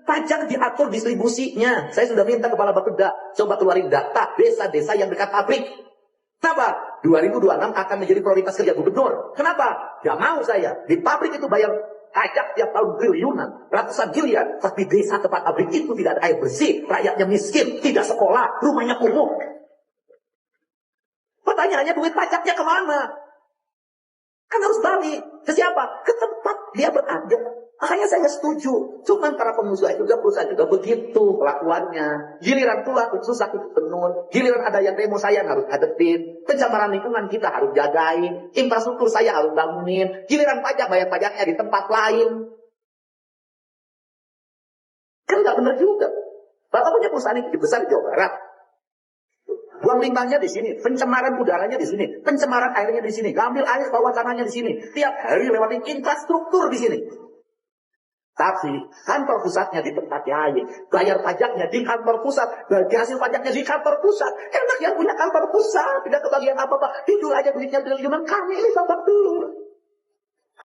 Pajak diatur distribusinya. Saya sudah minta Kepala Bapeda, coba keluarin data desa-desa yang dekat pabrik. Kenapa? 2026 akan menjadi prioritas kerja gubernur. Kenapa? Gak mau saya. Di pabrik itu bayar pajak tiap tahun triliunan, ratusan miliar. Tapi desa tempat pabrik itu tidak ada air bersih. Rakyatnya miskin, tidak sekolah, rumahnya kumuh. Pertanyaannya duit pajaknya kemana? Kan harus balik. Ke siapa? Ke tempat dia berada. Makanya saya setuju. Cuman para pengusaha juga, perusahaan juga begitu kelakuannya. Giliran pula susah itu penuh. Giliran ada yang demo saya harus hadepin. Pencemaran lingkungan kita harus jagain. Infrastruktur saya harus bangunin. Giliran pajak, bayar pajaknya di tempat lain. Kan nggak benar juga. Bapak punya perusahaan yang besar di Jawa Barat. Buang limbahnya di sini, pencemaran udaranya di sini, pencemaran airnya di sini, ngambil air bawah tanahnya di sini, tiap hari lewatin infrastruktur di sini. Tapi kantor pusatnya di tempat lain, bayar pajaknya di kantor pusat, bagi hasil pajaknya di kantor pusat. Enak yang punya kantor pusat, tidak kebagian apa-apa, tidur aja duitnya triliunan, kami ini babak dulu.